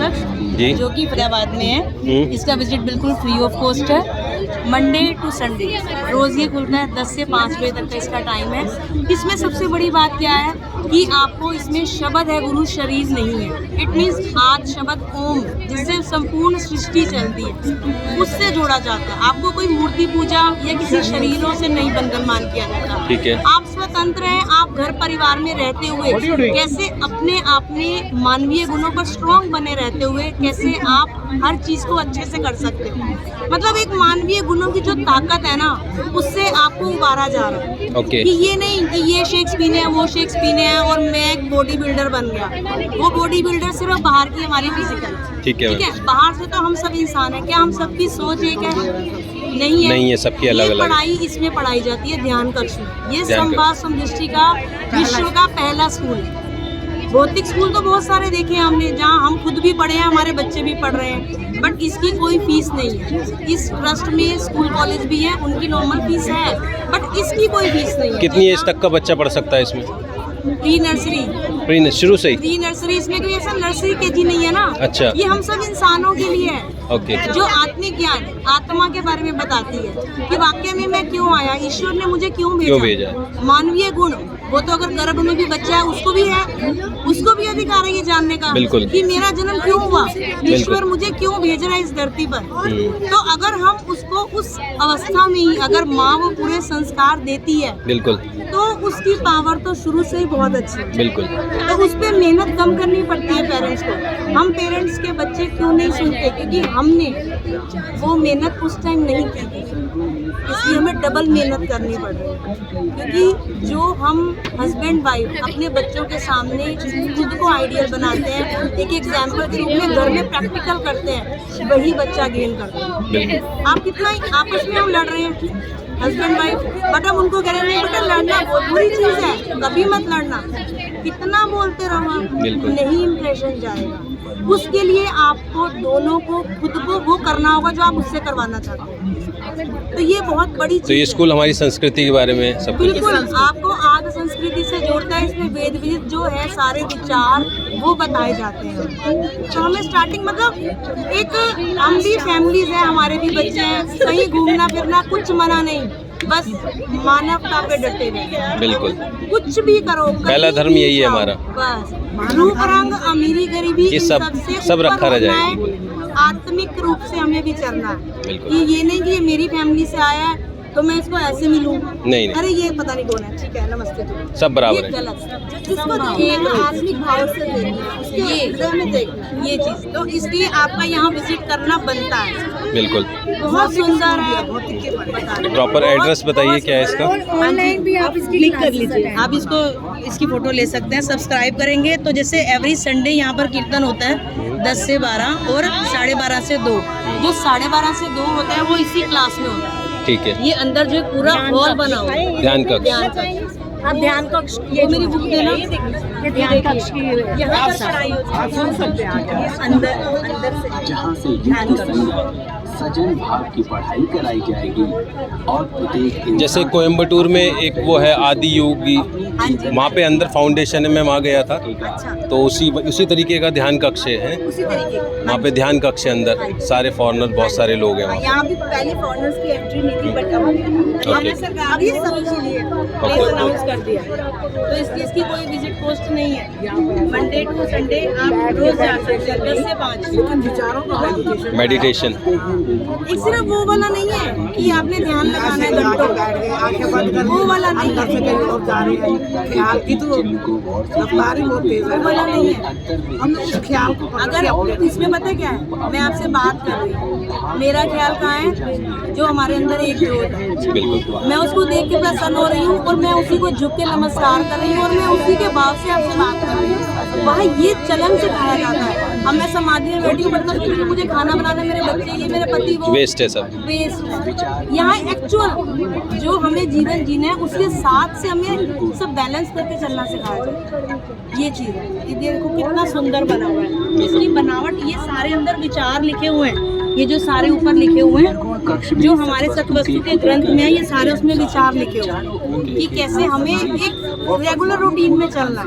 कक्ष जी। जो कि फरीदाबाद में है। इसका विजिट बिल्कुल फ्री ऑफ कॉस्ट है। मंडे टू संडे रोज ये खुलता है, 10 से 5 बजे तक का इसका टाइम है। इसमें सबसे बड़ी बात क्या है कि आपको इसमें शब्द है गुरु, शरीर नहीं है। इट मीन्स आद शब्द ओम, जिससे संपूर्ण सृष्टि चलती है, उससे जोड़ा जाता है। आपको कोई मूर्ति पूजा या किसी शरीरों से नहीं बंधनमान किया जाता। ठीक है। आप स्वतंत्र हैं। आप घर परिवार में रहते हुए कैसे अपने आप में मानवीय गुणों पर स्ट्रॉन्ग बने रहते हुए कैसे आप हर चीज को अच्छे से कर सकते हो। मतलब एक मानवीय गुणों की जो ताकत है ना, उससे आपको उबारा जा रहा है। ओके। कि ये नहीं कि ये शेक्स पीने हैं, वो शेक्स पीने हैं और मैं एक बॉडी बिल्डर बन गया। वो बॉडी बिल्डर सिर्फ बाहर की हमारी फिजिकल, ठीक है। बाहर से तो हम सब इंसान हैं। क्या हम सबकी सोच एक है? नहीं है सबकी अलग अलग। पढ़ाई इसमें पढ़ाई जाती है ध्यान कक्ष में। ये संवाद समदृष्टि का विश्व का पहला स्कूल है। भौतिक स्कूल तो बहुत सारे देखे हैं हमने, जहाँ हम खुद भी पढ़े हैं, हमारे बच्चे भी पढ़ रहे हैं, बट इसकी कोई फीस नहीं है। इस ट्रस्ट में स्कूल कॉलेज भी है, उनकी नॉर्मल फीस है, बट इसकी कोई फीस नहीं है। कितनी एज तक का बच्चा पढ़ सकता है इसमें? प्री नर्सरी, शुरू से ही प्री नर्सरी। इसमें कोई ऐसा नर्सरी केजी नहीं है ना। अच्छा। ये हम सब इंसानों के लिए है। ओके। जो आत्मिक ज्ञान, आत्मा के बारे में बताती है कि वाकई में मैं क्यों आया, ईश्वर ने मुझे क्यों भेजा। मानवीय गुण, वो तो अगर गर्भ में भी बच्चा है उसको भी है, उसको भी अधिकार है ये जानने का कि मेरा जन्म क्यों हुआ, ईश्वर मुझे क्यों भेज रहा है इस धरती पर। तो अगर हम उसको उस अवस्था में ही अगर माँ वो पूरे संस्कार देती है, बिल्कुल, तो उसकी पावर तो शुरू से ही बहुत अच्छी है। बिल्कुल। तो उस पर मेहनत कम करनी पड़ती है पेरेंट्स को। हम पेरेंट्स के बच्चे क्यों नहीं सुनते? क्योंकि हमने वो मेहनत उस टाइम नहीं की थी, इसलिए हमें डबल मेहनत करनी पड़ रही है। क्योंकि जो हम हस्बैंड वाइफ अपने बच्चों के सामने खुद को आइडियल बनाते हैं, एक एग्जाम्पल के रूप में घर में प्रैक्टिकल करते हैं, वही बच्चा गेन करता है। आप कितना आपस में हम लड़ रहे हैं हस्बैंड वाइफ, बट हम उनको कह रहे हैं बेटा लड़ना बहुत बुरी चीज है, कभी मत लड़ना। कितना बोलते रहो, नहीं इम्प्रेशन जाएगा। उसके लिए आपको दोनों को खुद को वो करना होगा जो आप उससे करवाना चाहते हैं। तो ये बहुत बड़ी चीज। तो ये स्कूल हमारी संस्कृति के बारे में सब कुछ बिल्कुल आपको आदि संस्कृति से जोड़ता है। इसमें वेद विदित जो है सारे विचार वो बताए जाते हैं। तो हमें स्टार्टिंग मतलब एक हम भी फैमिलीज हैं, हमारे भी बच्चे हैं, कहीं घूमना फिरना कुछ मना नहीं, बस मानवता पे डटे रहे। बिल्कुल। कुछ भी करो, पहला धर्म यही है हमारा। बस रूप रंग अमीरी गरीबी ये सब रखा रह जाएगा। आत्मिक रूप से हमें विचरना है। ये नहीं कि ये मेरी फैमिली से आया है तो मैं इसको ऐसे मिलूं। नहीं। अरे ये पता नहीं कौन है, ठीक है नमस्ते, सब बराबर है। गलत। इसको एक आत्मिक भाव से देखना, ये एकदम में देखना ये चीज। तो इसलिए आपका यहाँ विजिट करना बनता है। बिल्कुल। बहुत सुंदर है। प्रॉपर एड्रेस बताइए क्या है इसका? ऑनलाइन भी आप क्लिक कर लीजिए। आप इसको इसकी फोटो ले सकते हैं। सब्सक्राइब करेंगे तो जैसे एवरी संडे यहाँ पर कीर्तन होता है 10 से 12 और 12:30 से 2। जो 12:30 से 2 होता है वो इसी क्लास में होता है। ठीक है। ये अंदर जो पूरा हॉल बना हुआ है ध्यान कक्ष। आप ध्यान कक्ष, ये मेरी बुक देना, ध्यान कक्ष की यहाँ पर पढ़ाई होती है अंदर से, जहाँ से ध्यान कक्ष सजन भाव की पढ़ाई कराई जाएगी। और प्रत्येक जैसे कोयम्बटूर में एक वो है आदि योगी, वहाँ पे अंदर फाउंडेशन है, मैं वहाँ गया था। तो उसी तरीके का ध्यान कक्ष है वहाँ पे। ध्यान कक्ष के अंदर सारे फॉरेनर, बहुत सारे लोग हैं। यहाँ भी पहले फॉरेनर्स की एंट्री नहीं थी, बट अब ये सब इसीलिए अनाउंस कर दिया। तो इस चीज़ की कोई विजिट कॉस्ट नहीं है। मंडे टू संडे आप रोज जा सकते हैं 10 से 5। मेडिटेशन एक सिर्फ वो वाला नहीं है कि आपने ध्यान लगाना है घंटों, वो वाला नहीं है। वो वाला नहीं है। अगर इसमें पता क्या है, मैं आपसे बात कर रही हूँ, मेरा ख्याल कहाँ है? जो हमारे अंदर एक जोत है, मैं उसको देख के प्रसन्न हो रही हूँ और मैं उसी को झुक के नमस्कार कर रही हूँ और मैं उसी के भाव से आपसे बात कर रही हूँ। वहाँ ये चलन सिखाया जाता है। अब मैं समाधि में बैठी, मतलब मुझे खाना बनाना, मेरे बच्चे, ये मेरे पति, वो वेस्ट है, सब वेस्ट है। यहाँ एक्चुअल जो हमें जीवन जीना है उसके साथ से हमें सब बैलेंस करके चलना सिखाया जाता है। ये चीज़ है। ये देखो कितना सुंदर बना हुआ है, इसकी बनावट, ये सारे अंदर विचार लिखे हुए हैं। ये जो सारे ऊपर लिखे हुए हैं, जो हमारे सतवस्तु के ग्रंथ में है, ये सारे उसमें विचार लिखे हुए हैं कि कैसे हमें एक रेगुलर रूटीन में चलना।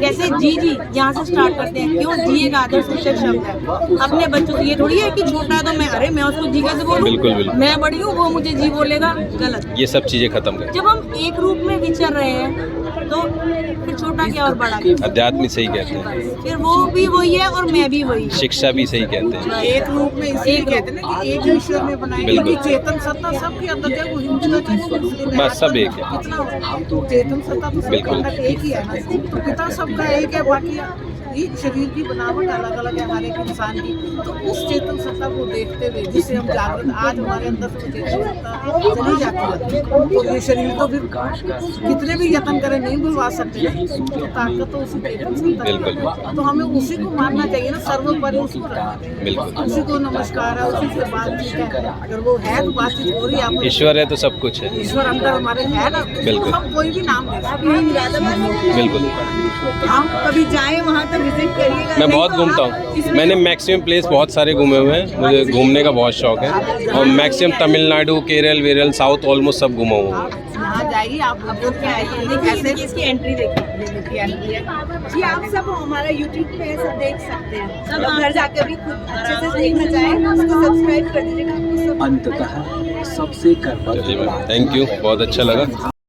जैसे जी यहाँ से स्टार्ट करते हैं, क्यों जी एक आदर्श सूचक शब्द है अपने बच्चों से। ये थोड़ी है कि छोटा है तो मैं उसको जी कैसे बोलूं, बिल्कुल बिल्कुल। मैं बड़ी हूँ वो मुझे जी बोलेगा, गलत। ये सब चीजें खत्म कर, जब हम एक रूप में विचर रहे हैं तो फिर छोटा क्या और बड़ा क्या। अध्यात्म सही कहते हैं, फिर वो भी वही है और मैं भी वही। शिक्षा भी सही कहते हैं। एक रूप में इसलिए कहते हैं ना कि एक ईश्वर में बनाई, बिल्कुल। क्योंकि चेतन सत्ता सबके अंदर है, वो हिंदू का मुस्लिम बस सब एक है। कितना चेतन सत्ता तो सबके बिल्कुल। अंदर एक ही है ना, तो पिता सबका एक है, बाकी ये शरीर की बनावट अलग अलग है हर एक इंसान की। तो उस चेतन सत्ता को देखते हुए जिससे हम जागृत, आज हमारे अंदर से चेतन सत्ता चली जाती है, तो ये शरीर तो फिर कितने भी यत्न करें नहीं बुलवा सकते, तो ताकत तो उसी चेतन सत्ता की है। तो हमें उसी को मानना चाहिए ना, सर्वोपरि उसको रखना चाहिए। बिल्कुल। उसी को नमस्कार है, उसी से बातचीत है। अगर वो है तो बातचीत हो रही है, आप ईश्वर है तो सब कुछ है। ईश्वर अंदर हमारे है ना, बिल्कुल। हम कोई भी नाम ले सकते हैं। बिल्कुल। हम कभी जाए वहाँ तो विजिट करिएगा। मैं बहुत घूमता हूँ, मैंने मैक्सिमम प्लेस बहुत सारे घूमे हुए हैं, मुझे घूमने का बहुत शौक है और maximum Tamil Nadu, Kerala वेरल, south almost सब घूमा हुआ हूँ। यहाँ जाइए, आप बुजुर्ग के आइए, ऐसे इसकी एंट्री देखिए। जी आप सब हमारा YouTube पे सब देख सकते हैं, सब घर जाकर भी खुद अच्छे से देखना चाहें उसको सब्सक्राइब कर दीजिएगा। अंततः सबसे कर्मठ चलिए मैम, थैंक यू, बहुत अच्छा लगा।